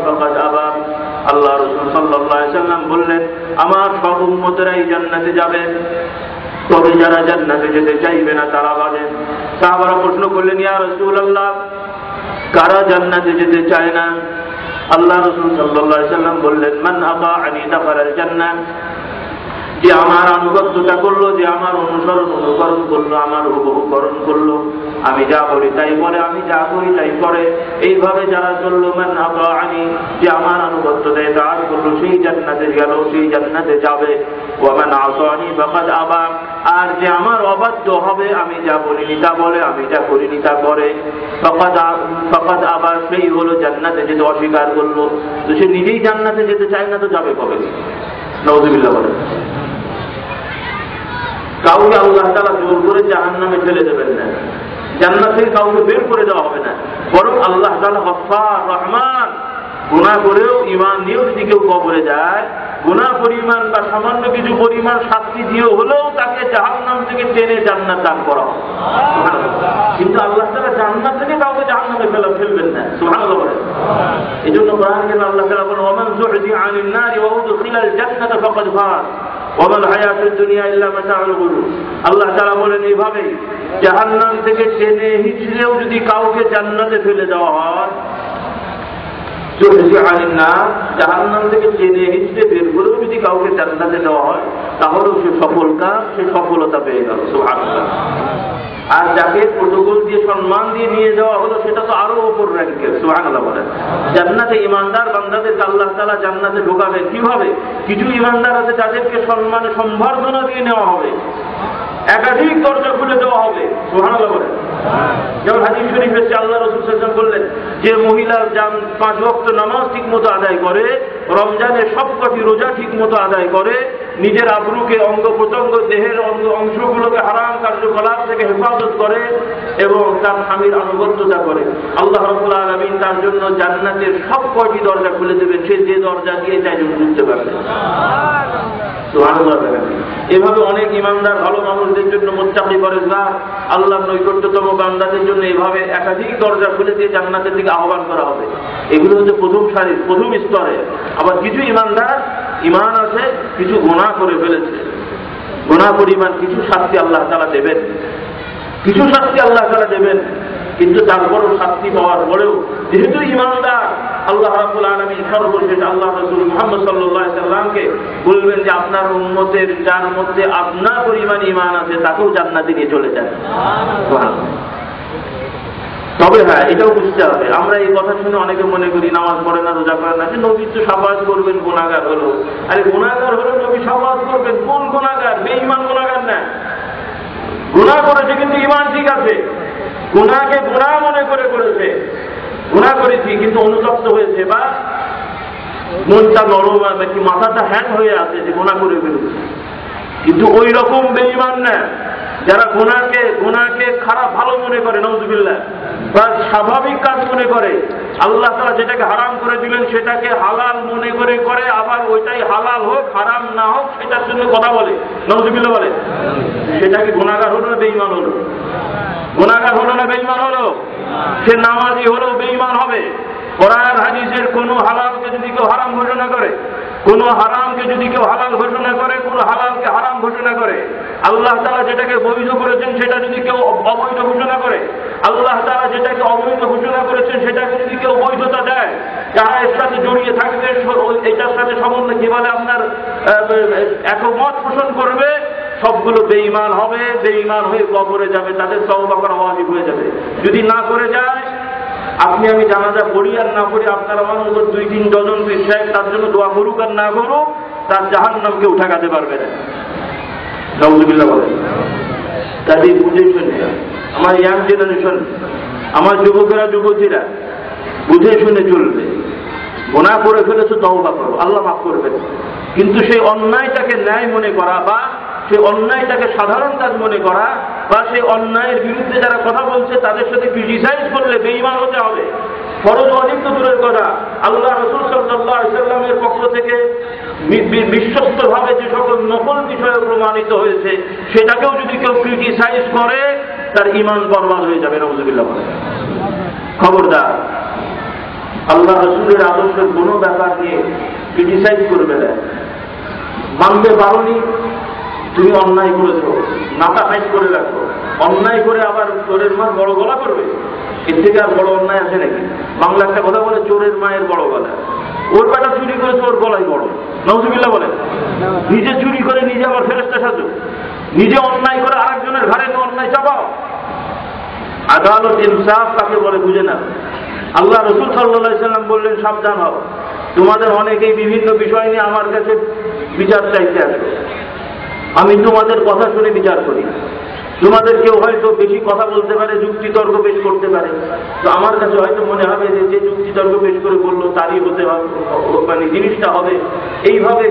ফাকাদ আবা। আল্লাহ রাসূল সাল্লাল্লাহু আলাইহি ওয়াসাল্লাম বললেন, আমার সব উম্মতেরাই জান্নাতে যাবে, তবে যারা জান্নাতে যেতে চাইবে না তারা বাজে। সাহাবারা প্রশ্ন করলেন, ইয়া রাসূলুল্লাহ, কারা জান্নাতে যেতে চায় না? আল্লাহ রাসূল সাল্লাল্লাহু আলাইহি ওয়াসাল্লাম বললেন, মান আতাআনি দাখালাল জান্নাহ। যে আমার আনুগত্যতা করলো, যে আমার অনুকরণ করলো, আমার অনুকরণ করলো, আমি যা বলি তাই বলে, আমি যা করি তাই করে, এইভাবে যারা চললো, মান আতাআনি, যে আমার আনুগত্যতা তার করলো, সেই জান্নাতে গেল, সেই জান্নাতে যাবে। ওয়া মান আসানি ফাকাদ আবা। আর যে আমার অবাধ্য হবে, আমি যা বলিনি তা বলে, আমি যা করিনি তা করে, ফাকাদ আবা, সেই হলো জান্নাতে যেতে অস্বীকার করলো। তো সে নিজেই জান্নাতে যেতে চায় না, তো যাবে কবে? নাউযুবিল্লাহ বলেন। কাউকে আল্লাহ তাআলা জোর করে জাহান্নামে ফেলে দেবেন না, জান্নাত থেকে কাউকে বের করে দেওয়া হবে না, বরং আল্লাহ তাআলা গফফার, রহমান। গুনাহ করেও ঈমান নিয়েও যদি কেউ কবরে যায়, গুনাহ পরিমাণ বা সামান্য কিছু পরিমাণ শাস্তি দিয়ে হলেও তাকে জাহান্নাম থেকে টেনে জান্নাত দান করা হবে। কিন্তু আল্লাহ তাআলা জান্নাত থেকে কাউকে জাহান্নামে ফেলবেন না। সুবহানাল্লাহ বলেন। এজন্য কোরআনে আল্লাহ তাআলা বলেন, ওয়া মান যুহজিহা আনিন নারি ওয়া উদখিলাল জান্নাতা ফাকাদ ফাজ ওয়া মাল হায়াতুদ দুনিয়া ইল্লা মাতাউল গুরুর। আল্লাহ তাআলা বলেন, এইভাবে জাহান্নাম থেকে টেনে হিচড়েও যদি কাউকে জান্নাতে ফেলে দেওয়া হয়, জাহান্নাম থেকে টেনে হিচড়ে বের করেও যদি কাউকে জান্নাতে দেওয়া হয়, তাহলেও সে সফল কাজ, সে সফলতা পেয়ে গেল। সুবহানাল্লাহ। আর যাকে প্রটোকল দিয়ে সম্মান দিয়ে নিয়ে যাওয়া হলো, সেটা তো আরো উপর র্যাঙ্কের। সুবহানাল্লাহ বলেন। জান্নাতে ঈমানদার বান্দাদেরকে আল্লাহ তাআলা জান্নাতে ঢোকাবেন কিভাবে? কিছু ঈমানদার আছে যাদেরকে সম্মানে সম্বর্ধনা দিয়ে নেওয়া হবে, একাধিক দরজা খুলে দেওয়া হবে। সুবহানাল্লাহ বলেন। যেমন হাদিস শরীফে আল্লাহ রাসূল সাল্লাল্লাহু আলাইহি ওয়াসাল্লাম বললেন, যে মহিলা 5 ওয়াক্ত নামাজ ঠিকমতো আদায় করে, রমজানের সবকটি রোজা ঠিকমতো আদায় করে, নিজের আবরুকে, অঙ্গ প্রত্যঙ্গ, দেহের অংশগুলোকে হারাম কার্যকলাপ থেকে হেফাজত করে এবং তার স্বামীর আনুগত্যতা করে, আল্লাহ রাব্বুল আলামিন তার জন্য জান্নাতের সবকটি দরজা খুলে দেবেন, সে যে দরজা দিয়ে চাই ঢুকতে পারবে। সুবহানাল্লাহ। এভাবে অনেক ঈমানদার ভালো মানুষদের জন্য, মুত্তাকি পরেজগার আল্লাহর নৈকট্যতম বান্দাদের জন্য এভাবে একাধিক দরজা খুলে দিয়ে জান্নাতের দিকে আহ্বান করা হবে। এগুলো হচ্ছে প্রথম সারির, প্রথম স্তরে। আবার কিছু ঈমানদার ঈমান আছে, কিছু গুনাহ করে ফেলেছে, গুনাহ পরিমাণ কিছু শাস্তি আল্লাহ তাআলা দেবেন, কিছু শাস্তি আল্লাহ তাআলা দেবেন। কিন্তু তারপরও শাস্তি পাওয়ার পরেও যেহেতু ঈমানদার, আল্লাহ রাব্বুল আলামিন সর্বশেষ আল্লাহ রাসূল মুহাম্মদ সাল্লাল্লাহু আলাইহি সাল্লামকে বলবেন যে আপনার উম্মতের যার মধ্যে আপনার পরিমাণ ঈমান আছে তাকেও জান্নাতে নিয়ে চলে যান। সুবহানাল্লাহ। তবে হ্যাঁ, এটাও বুঝতে হবে, আমরা এই কথা শুনে অনেকে মনে করি নামাজ পড়ে না, রোজা করে না, যে নবী তো শাফাআত করবেন, গুনাহগার হলো। আরে গুনাহগার হলো নবী শাফাআত করবেন, কোন গুনাহগার? বেঈমান গুনাহগার না। গুনাহ করেছে কিন্তু ঈমান ঠিক আছে, গুনাহকে গুনাহ মনে করে করেছে, গুনাহ করেছি কিন্তু অনুতপ্ত হয়েছে, বা মনটা নরম, নাকি মাথাটা হ্যাং হয়ে আছে যে গুনাহ করে ফেলেছে, কিন্তু ওই রকম বেঈমান না যারা গুনাহকে খারাপ ভালো মনে করে, নাউযুবিল্লাহ, বা স্বাভাবিক কাজ মনে করে। আল্লাহ তাআলা যেটাকে হারাম করে দিলেন সেটাকে হালাল মনে করে, আবার ওইটাই হালাল হোক হারাম না হোক সেটার জন্য কথা বলে, নাউযুবিল্লাহ বলে। সেটাকে গুনাহগার হলো না বেঈমান হলো? গুনাহগার হলো না বেঈমান হলো? সে নামাজি হলেও বেঈমান হবে। কোরআন হাদিসের কোন হালালকে যদি কেউ হারাম ঘোষণা করে, কোন হারামকে যদি কেউ হালাল ঘোষণা করে, কোন হালালকে হারাম ঘোষণা করে, আল্লাহ তাআলা যেটাকে বৈধ করেছেন সেটা যদি কেউ অবৈধ ঘোষণা করে, আল্লাহ তাআলা যেটাকে অবৈধ ঘোষণা করেছেন সেটাকে যদি কেউ বৈধতা দেয়, যারা এর সাথে জড়িয়ে থাকবে, এটার সাথে সম্বন্ধে কি বলে আপনার একমত পোষণ করবে, সবগুলো বেঈমান হবে, বেঈমান হয়ে কবরে যাবে, তাদের তওবা করা ওয়াজিব হয়ে যাবে। যদি না করে যায়, আপনি আমি জানাজা পড়ি আর না পড়ি, আপনার আমার মতো 2-3 ডজন পীর সাহেব তার জন্য দোয়া করুক আর না করুক, তার জাহান্নাম কেউ ঠেকাতে পারবে না। নাউযুবিল্লাহ বলেন। তাই বুঝে শুনে আমার ইয়াং জেনারেশন, আমার যুবকেরা যুবতীরা বুঝে শুনে চলবে। গুনাহ করে ফেলেছো, তওবা করো, আল্লাহ মাফ করবেন। কিন্তু সেই অন্যায়টাকে ন্যায় মনে করা, বা সেই অন্যায়টাকে সাধারণ কাজ মনে করা, বা সেই অন্যায়ের বিরুদ্ধে যারা কথা বলছে তাদের সাথে ক্রিটিসাইজ করলে বেঈমান হতে হবে। ফরজ ওয়াজিব তো দূরের কথা, আল্লাহ রাসূল সাল্লাল্লাহু আলাইহি ওয়াসাল্লামের পক্ষ থেকে বিশ্বস্তভাবে যে সকল নকল বিষয়ে প্রমাণিত হয়েছে সেটাকেও যদি কেউ ক্রিটিসাইজ করে, তার ঈমান বরবাদ হয়ে যাবে। নাউযুবিল্লাহ বলেন। খবরদার, আল্লাহ রসুলের আদর্শের কোনো ব্যাপার নিয়ে ক্রিটিসাইজ করবে না। মানতে পারোনি, তুমি অন্যায় করেছো, মাথা ফাইট করে রাখো। অন্যায় করে আবার চোরের মা বড় গলা করবে, এর থেকে আর বড় অন্যায় আছে নাকি? বাংলা একটা কথা বলে, চোরের মায়ের বড় গলা। ওর বেটা চুরি করেছে, ওর গলায় বড়। নাউজুবিল্লাহ বলে। নিজে চুরি করে নিজে আবার ফেরেশতা সাজো, নিজে অন্যায় করে আরেকজনের ঘাড়ে অন্যায় চাপাও। আদালত ইনসাফ কাকে বলে বুঝে না। আল্লাহ রসুল সাল্লাল্লাহু আলাইহি সাল্লাম বললেন, সাবধান হও, তোমাদের অনেকেই বিভিন্ন বিষয় নিয়ে আমার কাছে বিচার চাইতে আসো, আমি তোমাদের কথা শুনে বিচার করি। তোমাদের কেউ হয়তো বেশি কথা বলতে পারে, যুক্তি তর্ক পেশ করতে পারে, তো আমার কাছে হয়তো মনে হবে যে যুক্তি তর্ক পেশ করে বললো তারই হতে হবে, মানে জিনিসটা হবে এইভাবে।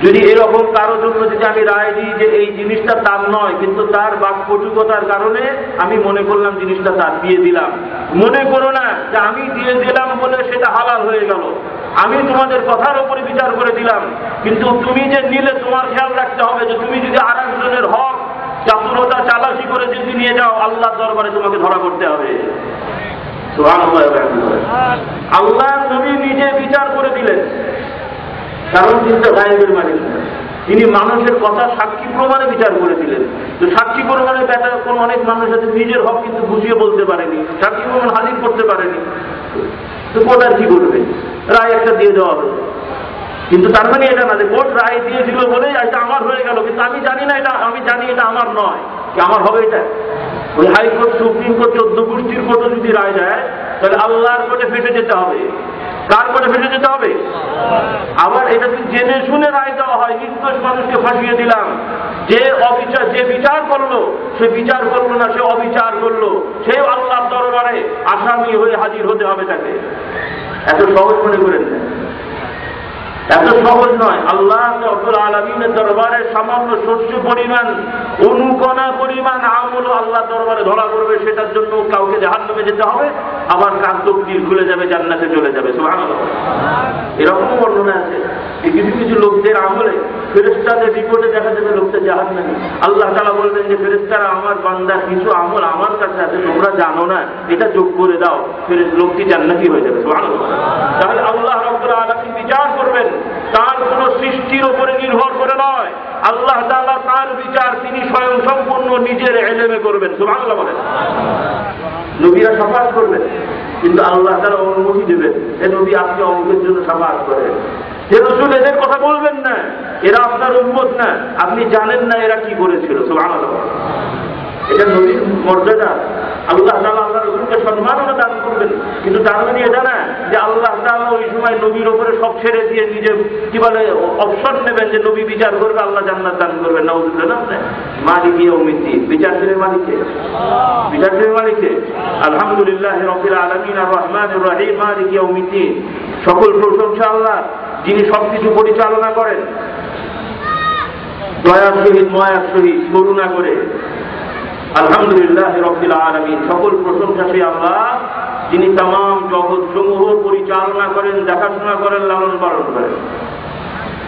যদি এরকম কারোর জন্য যদি আমি রায় দিই যে এই জিনিসটা তার নয়, কিন্তু তার বাকপটুকতার কারণে আমি মনে করলাম জিনিসটা তার, দিয়ে দিলাম, মনে করো না যে আমি দিয়ে দিলাম বলে সেটা হালাল হয়ে গেল। আমি তোমাদের কথার উপরে বিচার করে দিলাম, কিন্তু তুমি যে নিলে তোমার খেয়াল রাখতে হবে যে তুমি যদি আর একজনের হক চাতুরতা চালাকি করে যদি নিয়ে যাও, আল্লাহর দরবারে তোমাকে ধরা করতে হবে। আল্লাহ নবী নিজে বিচার করে দিলেন, কারণ তিনি তো গায়েবের মালিক না, তিনি মানুষের কথা সাক্ষী প্রমাণে বিচার করে দিলেন। তো সাক্ষী প্রমাণে ব্যাপারে কোন অনেক মানুষ আছে নিজের হক কিন্তু বুঝিয়ে বলতে পারেনি, সাক্ষী প্রমাণ হাজির করতে পারেনি, তো কোর্ট আর কি করবে? রায় একটা দিয়ে দেওয়া হবে, কিন্তু তার মানে এটা না যে কোর্ট রায় দিয়েছিল বলেই এটা আমার হয়ে গেল, কিন্তু আমি জানি না এটা, আমি জানি এটা আমার নয়, কি আমার হবে এটা? ওই হাইকোর্ট, সুপ্রিম কোর্ট, 14 গোষ্ঠীর কোর্টও যদি রায় দেয়, তাহলে আল্লাহর কোর্টে ফেসে যেতে হবে। কার কোর্টে ফেসে যেতে হবে? আবার এটা যদি জেনে শুনে রায় দেওয়া হয়, নির্দোষ মানুষকে ফাঁসিয়ে দিলাম, যে অবিচার, যে বিচার করলো সে বিচার করলো না, সে অবিচার করলো, সেও আল্লাহর দরবারে আসামি হয়ে হাজির হতে হবে তাকে। এত সহজ মনে করেন না, এত সহজ নয়। আল্লাহ রাব্বুল আলামিনের দরবারে সামান্য শস্য পরিমাণ, অনুকণা পরিমাণ আমল আল্লাহ দরবারে ধরা করবে, সেটার জন্য কাউকে জাহান্নামে যেতে হবে, আবার কার তকদীর খুলে যাবে, জান্নাতে চলে যাবে। সুবহানাল্লাহ। এরকম বর্ণনা আছে কিছু কিছু লোকদের আমলে ফেরেশতাদের রিপোর্টে দেখা যাবে লোকটা জাহান্নামী। আল্লাহ তাআলা বলবেন যে ফেরেশতারা আমার বান্দার কিছু আমল আমার কাছে আছে, তোমরা জানো না, এটা যোগ করে দাও, লোকটি জান্নাতি হয়ে যাবে। সুবহানাল্লাহ। তাহলে আল্লাহ রাব্বুল আলামিন বিচার করবেন, তার কোন সৃষ্টির উপরে নির্ভর করে নয়। আল্লাহ তাআলা তার বিচার তিনি স্বয়ং সম্পূর্ণ নিজের ইলমে করবেন। সুবহানাল্লাহ বলেন। নবীরা শাফাত করবেন, কিন্তু আল্লাহ তাআলা অনুমতি দেবেন, এ নবী আপনি অমুকের জন্য শাফাত করেন। হে রাসূল, এদের কথা বলবেন না, এরা আপনার উম্মত না, আপনি জানেন না এরা কি করেছিল। সুবহানাল্লাহ। এটা নবীর মর্যাদা। আল্লাহ তাআলা আল্লাহ রাসূলকে সম্মাননা দান করবেন, কিন্তু তার মানে এটা না যে আল্লাহ তাআলা ওই সময় নবীর উপরে সব ছেড়ে দিয়ে নিজে কি বলে অপশন নেবেন যে নবী বিচার করবে, আল্লাহ জান্নাত দান করবেন। নাউযুবিল্লাহ। মালিক ইয়াউমিদ্দিন, বিচার দিনের মালিককে, বিচার দিনের মালিককে। আলহামদুলিল্লাহি রাব্বিল আলামিন আর রহমানির রহিম মালিক ইয়াউমিদ্দিন। সকল প্রশংসা আল্লাহ, যিনি সবকিছু পরিচালনা করেন দয়ার সহিত, মায়ার সহিত, করুণা করে। আলহামদুলিল্লাহ রাব্বিল আলামিন। সকল প্রশংসা সেই আল্লাহ, যিনি तमाम জগৎ সমূহ পরিচালনা করেন, দেখাশোনা করেন, লালন পালন করেন,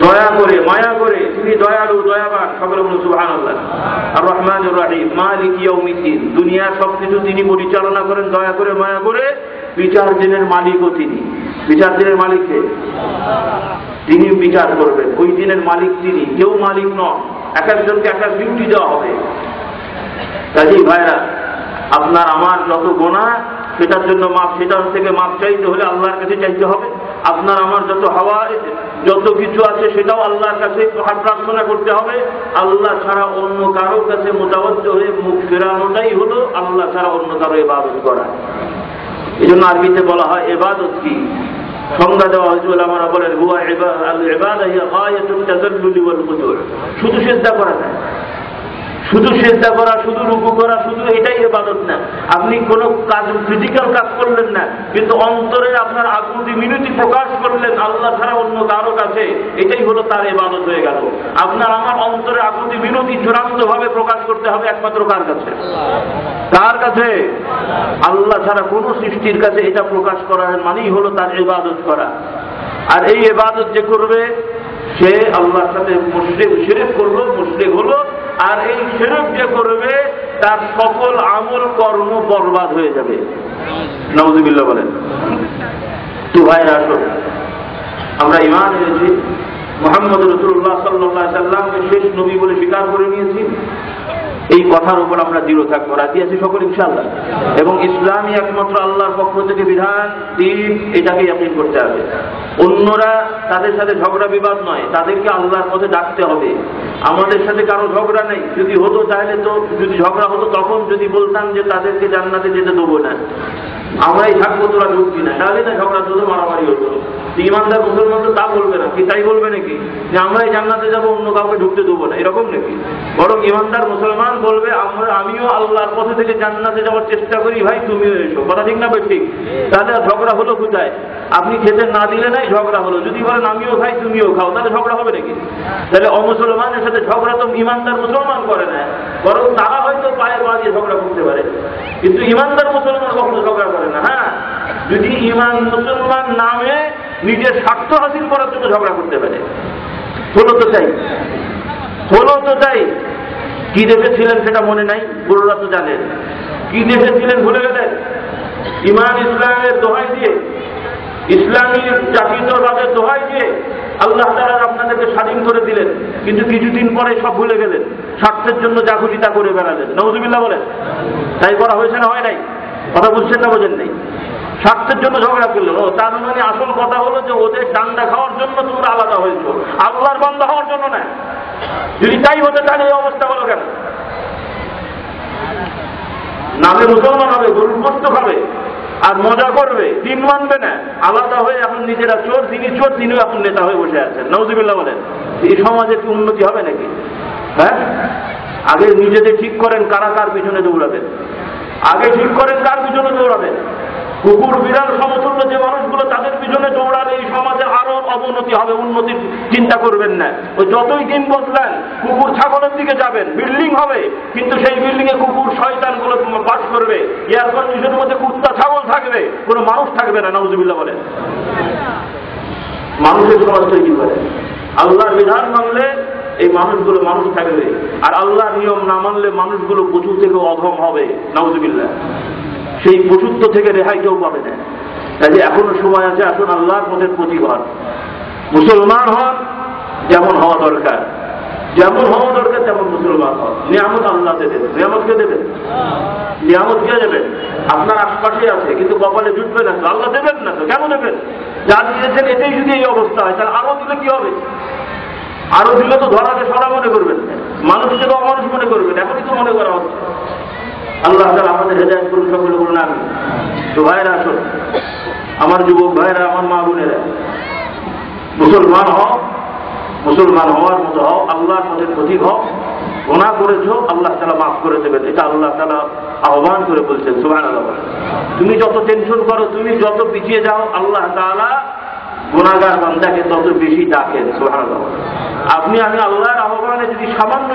দয়া করে, মায়া করে। তিনি দয়ালু, দয়াবান। সকলে বলুন সুবহানাল্লাহ। আর রহমানুর রহিম মালিক ইয়াউমিদ্দিন। দুনিয়ার সবকিছু তিনি পরিচালনা করেন দয়া করে, মায়া করে। বিচার দিনের মালিকও তিনি। বিচার দিনের মালিককে তিনি বিচার করবেন, ওই দিনের মালিক তিনি, কেউ মালিক নন। এক একজনকে এক এক ডিউটি দেওয়া হবে। কাজেই ভাইরা, আপনার আমার যত গোনা, সেটার জন্য মাপ, সেটার থেকে মাপ চাইতে হলে আল্লাহর কাছে চাইতে হবে। আপনার আমার যত হাওয়া, যত কিছু আছে, সেটাও আল্লাহর কাছে প্রার্থনা করতে হবে। আল্লাহ ছাড়া অন্য কারো কাছে মোতাবজ্জ হয়ে মুখ ফেরানোটাই হলো আল্লাহ ছাড়া অন্য কারো ইবাদত করা। এই জন্য আরবিতে বলা হয় ইবাদত কি, সংজ্ঞা দেওয়া হয়েছে, ওলামারা বলেন হুয়া আল ইবাদা হিয়া গায়াতুত তাযাল্লুলি ওয়াল খুদু'। শুধু সিজদা করা যায়, শুধু সিজদা করা, শুধু রুকু করা, শুধু এটাই ইবাদত না। আপনি কোনো কাজ, ফিজিক্যাল কাজ করলেন না, কিন্তু অন্তরে আপনার আকুতি মিনতি প্রকাশ করলেন আল্লাহ ছাড়া অন্য কারো কাছে, এটাই হলো তার ইবাদত হয়ে গেল। আপনার আমার অন্তরে আকুতি মিনতি চূড়ান্ত ভাবে প্রকাশ করতে হবে একমাত্র কার কাছে? কার কাছে? আল্লাহ ছাড়া কোন সৃষ্টির কাছে এটা প্রকাশ করার মানেই হলো তার ইবাদত করা। আর এই ইবাদত যে করবে, সে আল্লাহর সাথে শিরক করলো, মুশরিক হলো। আর এই শিরক যে করবে, তার সকল আমল কর্ম বরবাদ হয়ে যাবে। নাউযুবিল্লাহ বলেন। তো ভাইরা আসুন, আমরা ঈমান এনেছি মুহাম্মদ রাসূলুল্লাহ সাল্লাল্লাহু আলাইহি সাল্লামকে শেষ নবী বলে স্বীকার করে নিয়েছি। এই কথার উপর আমরা দৃঢ় থাকবো, রাজি আছি সকল ইনশাআল্লাহ। এবং ইসলামই একমাত্র আল্লাহর পক্ষ থেকে বিধান, দিন, এটাকে ইয়াকিন করতে হবে। অন্যরা তাদের সাথে ঝগড়া বিবাদ নয়, তাদেরকে আল্লাহর পথে ডাকতে হবে। আমাদের সাথে কারো ঝগড়া নেই, যদি হতো তাহলে তো, যদি ঝগড়া হতো তখন যদি বলতাম যে তাদেরকে জান্নাতে যেতে দেবো না, আমরাই থাকবো তোরা ঢুকবি না, তাহলে না ঝগড়া হতো, মারামারি হতো। ইমানদার মুসলমান তো তা বলবে না, কি তাই বলবে নাকি যে আমরাই জান্নাতে যাবো, অন্য কাউকে ঢুকতে দেবো না, এরকম নাকি? বরং ইমানদার মুসলমান বলবে আমিও আল্লাহর পথে থেকে জান্নাতে যাওয়ার চেষ্টা করি, ভাই তুমিও এসো। কথা ঠিক না ভাই? ঠিক। তাহলে ঝগড়া হলো কোথায়? আপনি খেতে না দিলে নাই, ঝগড়া হলো। যদি বলেন আমিও খাই তুমিও খাও, তাহলে ঝগড়া হবে নাকি? তাহলে অমুসলমানের সাথে ঝগড়া তো ইমানদার মুসলমান করে না, বরং তারা হয়তো পায়ে পা দিয়ে ঝগড়া করতে পারে, কিন্তু ইমানদার মুসলমান কখনো ঝগড়া করে না। হ্যাঁ, যদি ইমান মুসলমান নামে নিজের স্বার্থ হাসিল করার জন্য ঝগড়া করতে পারে। হলো তো চাই, হলো তো চাই। কি দেশে ছিলেন সেটা মনে নাই, বড়রা তো জানেন। কি দেশে ছিলেন ভুলে গেলেন? ইমান ইসলামের দোহাই দিয়ে, ইসলামী জাতীয়তাবাদের দোহাই দিয়ে আল্লাহ তাআলা আপনাদেরকে স্বাধীন করে দিলেন, কিন্তু কিছুদিন পরে সব ভুলে গেলেন, স্বার্থের জন্য যা খুশি তা করে বেড়ালেন। নাউযুবিল্লাহ বলেন। তাই করা হয়েছে না হয় নাই? কথা বুঝছেন না বোঝেন নাই? স্বার্থের জন্য ঝগড়া করলেন। ও তার মানে আসল কথা হলো যে ওদের ডান্ডা খাওয়ার জন্য তোমরা আলাদা হয়েছো, আল্লাহর বান্দা হওয়ার জন্য না। যদি তাই হতে তাহলে এই অবস্থা হলো কেন? নামে মুসলমান হবে, গরুর গোশত খাবে আর মজা করবে, দিন মানবে না, আলাদা হয়ে এখন নিজেরা চোর, তিনি চোর, তিনিও এখন নেতা হয়ে বসে আছেন। নাউযুবিল্লাহ বলেন। এই সমাজে কি উন্নতি হবে নাকি? হ্যাঁ, আগে নিজেদের ঠিক করেন কারা কার পিছনে দৌড়াবেন, আগে ঠিক করেন কার পিছনে দৌড়াবেন। কুকুর বিড়াল সমতুল্য যে মানুষগুলো তাদের পিছনে দৌড়ালে এই সমাজে আরো অবনতি হবে, উন্নতির চিন্তা করবেন না। ওই যতই দিন বদলান কুকুর ছাগলের দিকে যাবেন, বিল্ডিং হবে, কিন্তু সেই বিল্ডিং এ কুকুর শয়তান গুলো বাস করবে, এয়ার কন্ডিশনের মধ্যে কুত্তা ছাগল থাকবে, কোনো মানুষ থাকবে না। নাউযুবিল্লাহ বলেন। মানুষের সমাজ তৈরি করে, আল্লাহর বিধান মানলে এই মানুষগুলো মানুষ থাকবে, আর আল্লাহর নিয়ম না মানলে মানুষগুলো পশু থেকে অধম হবে। নাউযুবিল্লাহ। সেই পশুত্ব থেকে রেহাই কেউ পাবে না। তাই এখনো সময় আছে, আসুন আল্লাহর পথের প্রতি হন, মুসলমান হন, যেমন হওয়া দরকার, যেমন হওয়া দরকার তেমন মুসলমান হন। নিয়ামত আল্লাহ দেবেন। নিয়ামত কে দেবেন? নিয়ামত কে দেবেন? আপনার আশপাশে আছে, কিন্তু কপালে জুটবে না তো, আল্লাহ দেবেন না তো, কেন দেবেন? যা দিয়েছেন এটাই যদি এই অবস্থা হয়, তাহলে আরো দিলে কি হবে? আরো দিলে তো ধরাকে সরা মনে করবেন, মানুষকে তো অমানুষ মনে করবেন, এখনই তো মনে করা হচ্ছে। আল্লাহ তাআলা আমাদের হেদায়েত করুন, সকলে বলুন আমিন। তো ভাইরা আসুন, আমার যুবক ভাইরা, আমার মা বোনেরা, মুসলমান হও, মুসলমান হওয়ার মতো হও, আল্লাহর পথের প্রতীক হও। গুনাহ করেছো, আল্লাহ তাআলা মাফ করে দেবেন, এটা আল্লাহ তাআলা আহ্বান করে বলছেন। সুবহানাল্লাহ। তুমি যত টেনশন করো, তুমি যত পিছিয়ে যাও, আল্লাহ তাআলা গুনাহগার বান্দাকে তত বেশি ডাকেন। সুবহানাল্লাহ। আপনি আমি আল্লাহর আহ্বানে যদি সামান্য